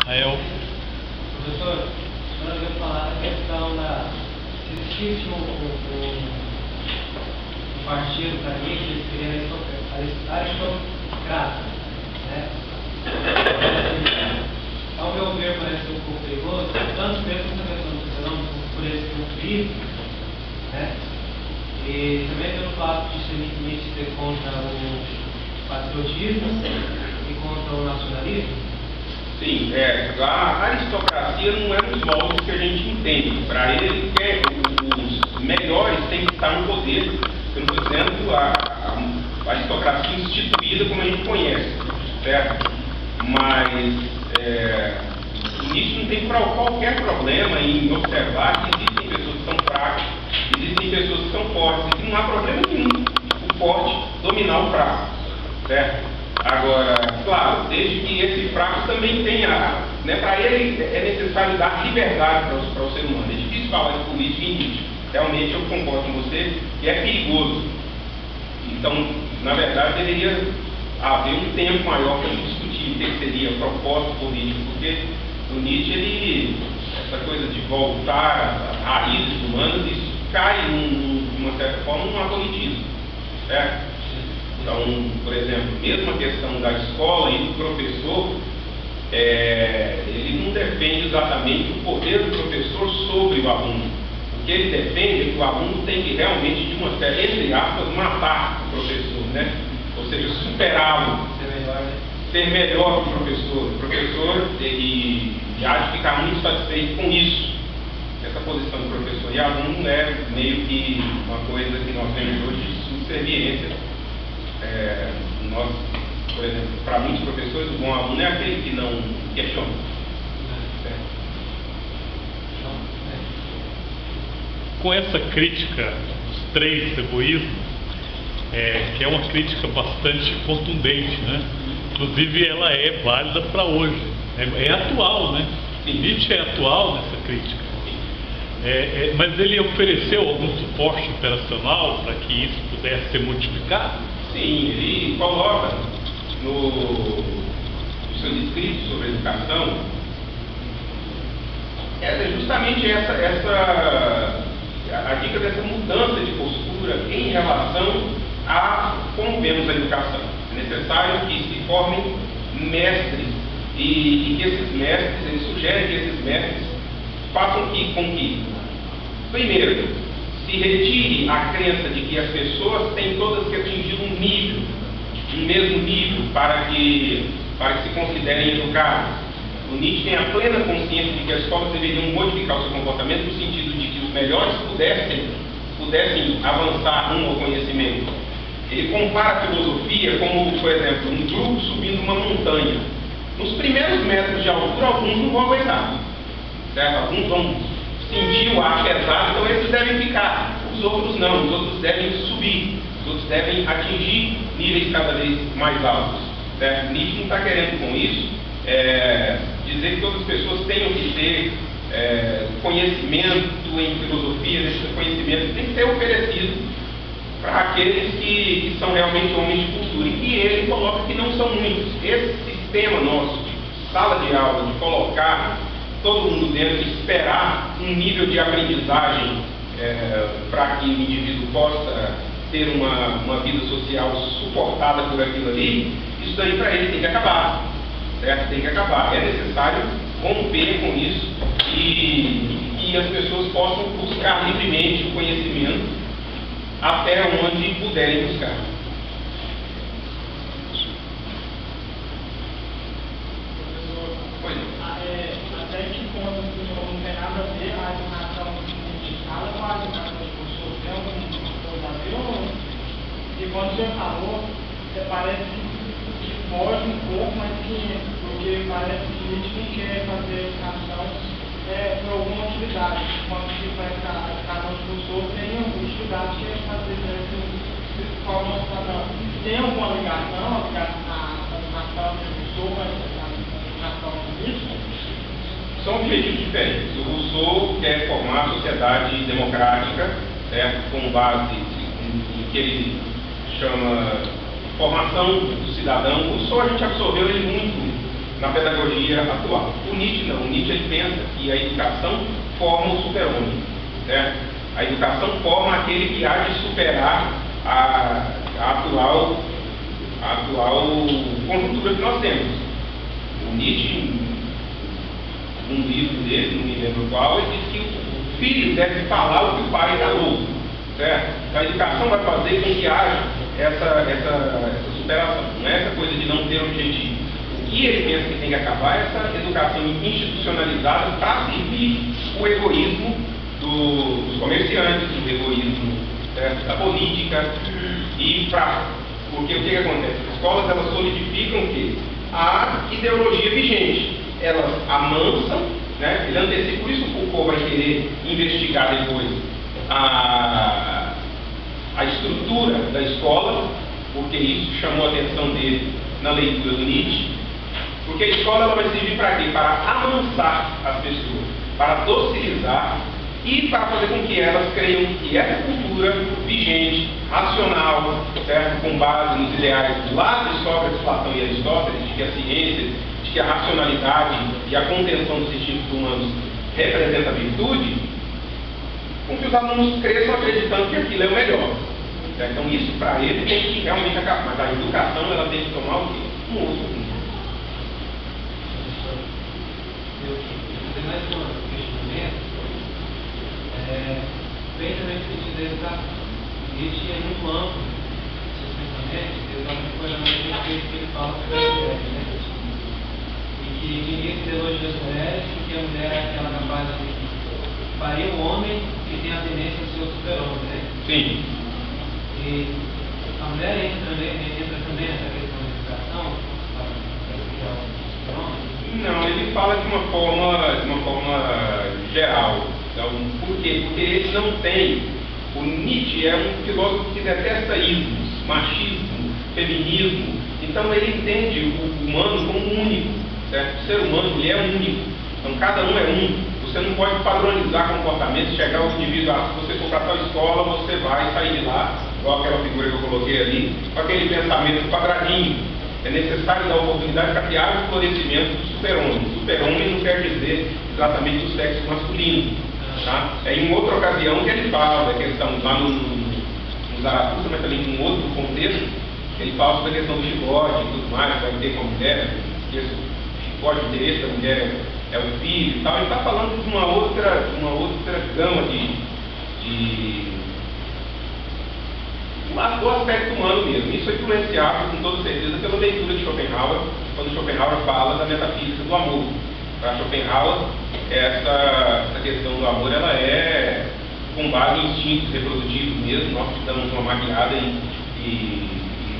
Aí eu... Professor, nós vamos falar da questão da... Se existe um partido para mim que seria aristocrata, né? Ao meu ver, parece um pouco perigoso, tanto mesmo essa questão do cidadão por esse populismo, né? E também pelo fato de ser contra o patriotismo e contra o nacionalismo. Sim, a aristocracia não é nos moldes que a gente entende. Para ele, os melhores têm que estar no poder. Eu não estou dizendo a aristocracia instituída como a gente conhece, certo? Mas Nietzsche não tem qualquer problema em observar que existem pessoas que são fracas, existem pessoas que são fortes, e não há problema nenhum o forte dominar o fraco, certo? Agora, claro, desde que esse fraco também tenha, né, para ele é necessário dar liberdade para o ser humano. É difícil falar de política em Nietzsche. Realmente eu concordo com você que é perigoso. Então, na verdade, deveria haver um tempo maior para a gente discutir o que seria propósito político, porque o Nietzsche, essa coisa de voltar às raízes humanas, isso cai, de uma certa forma, num apologismo, certo? Então, por exemplo, mesmo a questão da escola e do professor, ele não defende exatamente o poder do professor sobre o aluno. O que ele defende é que o aluno tem que realmente, de uma certa, entre aspas, matar o professor, né? Ou seja, superá-lo, ser melhor que o professor. O professor, ele há de ficar muito satisfeito com isso. Essa posição do professor e aluno é meio que uma coisa que nós temos hoje de subserviência. Nós, por exemplo, para muitos professores, o bom aluno é aquele que não questiona. Com essa crítica dos três egoísmos, que é uma crítica bastante contundente, né? Inclusive ela é válida para hoje, é atual, né? Nietzsche é atual nessa crítica. Mas ele ofereceu algum suporte operacional para que isso pudesse ser modificado? Sim, ele coloca nos seus escritos sobre educação justamente a dica dessa mudança de postura em relação a como vemos a educação. É necessário que se formem mestres e que esses mestres, ele sugere que esses mestres façam com que, primeiro, se retire a crença de que as pessoas têm todas que atingir um mesmo nível para que se considerem educadas. O Nietzsche tem a plena consciência de que as escolas deveriam modificar o seu comportamento no sentido de que os melhores pudessem avançar rumo ao conhecimento. Ele compara a filosofia como, por exemplo, um grupo subindo uma montanha. Nos primeiros metros de altura, alguns não vão aguentar, certo? Alguns vão sentir o ar pesado, então esses devem ficar. Os outros não, os outros devem subir, os outros devem atingir níveis cada vez mais altos, certo? Nietzsche não está querendo com isso dizer que todas as pessoas tenham que ter conhecimento em filosofia. Esse conhecimento tem que ser oferecido para aqueles que são realmente homens de cultura, e ele coloca que não são muitos. Esse sistema nosso de sala de aula, de colocar todo mundo dentro e esperar um nível de aprendizagem para que o indivíduo possa ter uma vida social suportada por aquilo ali, isso daí para ele tem que acabar, certo? Tem que acabar. É necessário romper com isso e as pessoas possam buscar livremente o conhecimento até onde puderem buscar. Até que ponto não tem nada a ver a educação indicada com a educação de professor? Tem alguma coisa a ver? E quando você falou, parece que foge um pouco, mas porque parece que a gente não quer fazer educação por alguma utilidade. Quando se faz a educação de professor, tem alguma utilidade que é fazer de forma cidadã. Tem alguma ligação a educação de professor com a educação política? São objetivos diferentes. O Rousseau quer formar a sociedade democrática, certo? Com base em que ele chama formação do cidadão. O Rousseau, a gente absorveu ele muito na pedagogia atual. O Nietzsche não. O Nietzsche ele pensa que a educação forma o super-homem, certo? A educação forma aquele que há de superar a atual conjuntura que nós temos. O Nietzsche, num livro dele, não me lembro qual, ele diz que o filho deve falar o que o pai falou, certo? Então a educação vai fazer com que haja essa superação, não é essa coisa de não ter objetivo. O que ele pensa que tem que acabar é essa educação institucionalizada para servir o egoísmo dos comerciantes, o egoísmo, certo, da política e porque o que acontece? As escolas elas solidificam o quê? A ideologia vigente. Elas amansam, né? Ele antecipa, por isso o Foucault vai querer investigar depois a estrutura da escola, porque isso chamou a atenção dele na leitura do Nietzsche, porque a escola ela vai servir para quê? Para amansar as pessoas, para docilizar e para fazer com que elas creiam que essa cultura vigente, racional, certo? Com base nos ideais lá de Sócrates, Platão e Aristóteles, de que a ciência, de que a racionalidade e a contenção dos instintos humanos representa a virtude, com que os alunos cresçam acreditando que aquilo é o melhor. Certo? Então isso para ele tem que realmente acabar, mas a educação ela tem que tomar o quê? Um outro rumo. Tem mais um questionamento. Bem também que Nietzsche da educação. Nietzsche é muito amplo nos seus pensamentos, exatamente por a que ele fala sobre as mulheres, né? E que ninguém se elogia as mulheres, porque a mulher é aquela capaz de parir um homem que tem a tendência a ser o super-homem, né? Sim. E a mulher entra também nessa questão da educação, para criar o super-homem? Não, ele fala de uma forma geral. Então, por quê? Porque ele não tem. O Nietzsche é um filósofo que detesta ismos, machismo, feminismo. Então ele entende o humano como único, certo? O ser humano ele é único. Então cada um é um. Você não pode padronizar comportamentos, chegar ao indivíduo, se você for para tal escola, você vai sair de lá, igual aquela figura que eu coloquei ali, com aquele pensamento quadradinho. É necessário dar oportunidade para criar o florescimento do super-homem. Super-homem não quer dizer exatamente o sexo masculino. Tá? É em outra ocasião que ele fala da questão, lá no Zaratustra, mas também em um outro contexto, ele fala sobre a questão do chicote e tudo mais, vai ter com a mulher, esqueça o chicote, o interesse da mulher é o filho e tal. Ele está falando de uma outra gama do aspecto humano mesmo. Isso é influenciado, com toda certeza, pela leitura de Schopenhauer, quando Schopenhauer fala da metafísica do amor. Para Schopenhauer, essa questão do amor, ela é com base em instintos reprodutivos mesmo. Nós damos uma maquiada e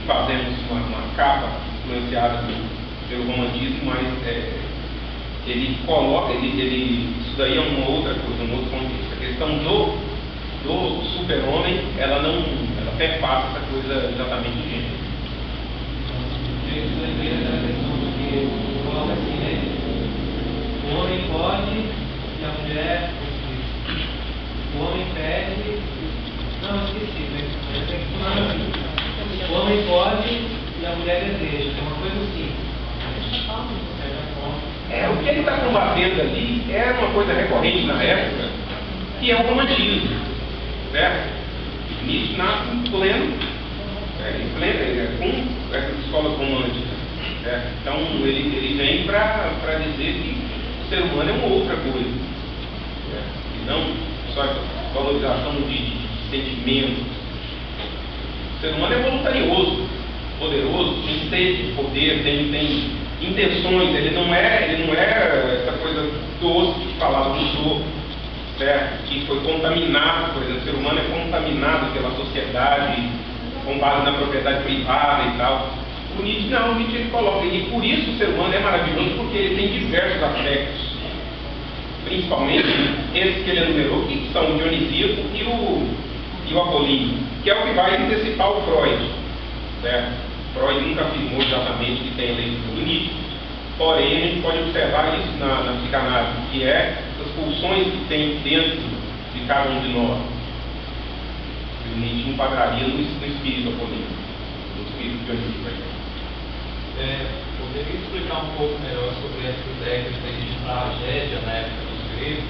fazemos uma capa influenciada pelo romantismo, mas ele coloca, isso daí é uma outra coisa, um outro contexto. A questão do super-homem, ela perpassa essa coisa exatamente de gênero. Isso lembrei da questão que coloca assim, né? O homem pode e a mulher esquece. O homem pede. Não, esqueci, né? O homem pode e a mulher deseja. É uma coisa assim. O que ele está combatendo ali é uma coisa recorrente na época, que é o romantismo. Certo? Nietzsche nasce em pleno com essas escolas românticas. Certo? Então ele vem para dizer que o ser humano é uma outra coisa. Certo? E não só essa valorização de sentimentos. O ser humano é voluntarioso, poderoso, tem sede de poder, tem intenções, ele não é essa coisa doce que falava do Rousseau, certo? Que foi contaminado, por exemplo, o ser humano é contaminado pela sociedade, com base na propriedade privada e tal. O Nietzsche não, o Nietzsche ele coloca, e por isso o ser humano é maravilhoso, porque ele tem diversos aspectos, principalmente esses que ele enumerou, que são o dionisíaco e o apolíneo, que é o que vai antecipar o Freud, certo? Freud nunca afirmou exatamente que tem a leitura do Nietzsche, porém a gente pode observar isso na psicanálise, que é as pulsões que tem dentro de cada um de nós. O Nietzsche enquadraria no espírito apolíneo, no espírito dionisíaco. Poderia explicar um pouco melhor sobre essa ideia que tem de tragédia na época dos gregos?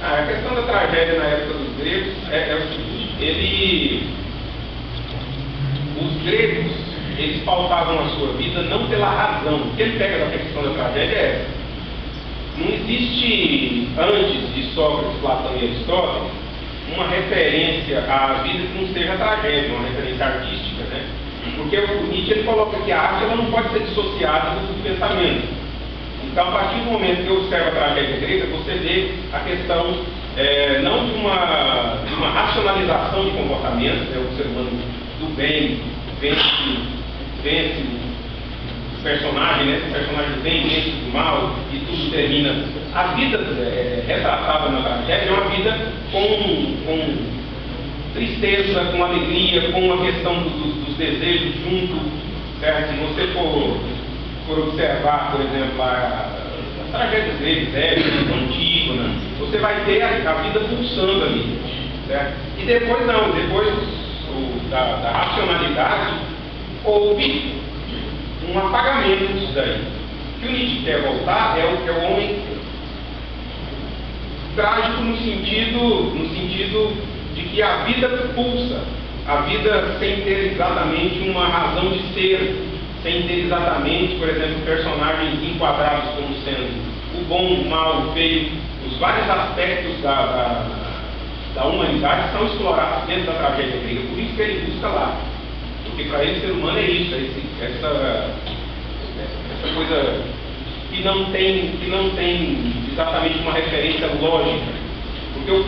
A questão da tragédia na época dos gregos é o seguinte: os gregos, eles pautavam a sua vida não pela razão. O que ele pega da questão da tragédia é essa. Não existe, antes de Sócrates, Platão e Aristóteles, uma referência à vida que não seja tragédia, uma referência artística, né? Porque o Nietzsche ele coloca que a arte ela não pode ser dissociada do pensamento. Então, a partir do momento que eu observo a tragédia grega, você vê a questão não de uma racionalização de comportamentos, né? O ser humano do bem vence o personagem, né? O personagem do bem vence do mal e tudo termina. A vida retratada na tragédia é uma vida com tristeza, com alegria, com a questão dos desejos junto, certo? Se você for observar, por exemplo, as tragédias gregas, Épica, Antígona, você vai ter a vida pulsando ali, certo? E depois não, depois da racionalidade, houve um apagamento disso daí. O que o Nietzsche quer voltar é o homem trágico no sentido de que a vida pulsa, a vida sem ter exatamente uma razão de ser, sem ter exatamente, por exemplo, personagens enquadrados como sendo o bom, o mal, o feio. Os vários aspectos da humanidade são explorados dentro da tragédia grega, por isso que ele busca lá. Porque para ele o ser humano é isso, essa coisa que não tem exatamente uma referência lógica. Porque o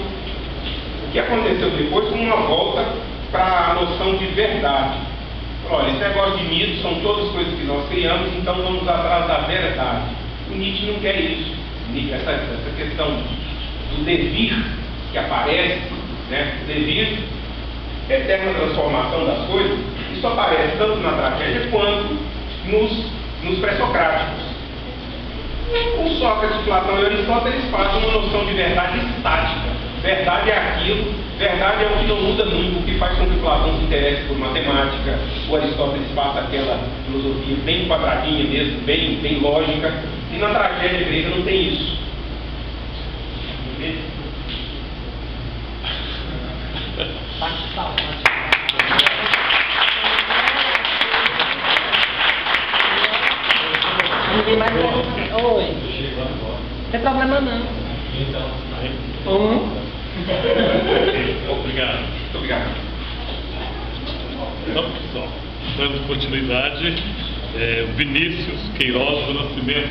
que aconteceu depois foi uma volta para a noção de verdade. Olha, esse negócio de mito são todas coisas que nós criamos, então vamos atrás da verdade. O Nietzsche não quer isso. Essa questão do devir que aparece, né? O devir, eterna transformação das coisas, isso aparece tanto na tragédia quanto nos pré-socráticos. O Sócrates, Platão e Aristóteles fazem uma noção de verdade estática. Verdade é aquilo, verdade é o que não muda nunca, o que faz com que Platão se interesse por matemática, o Aristóteles passa aquela filosofia bem quadradinha mesmo, bem lógica, e na tragédia grega não tem isso. Ninguém mais quer. Oi. Não tem problema não. Obrigado. Muito obrigado. Então, pessoal, dando continuidade, Vinícius Queiroz do Nascimento.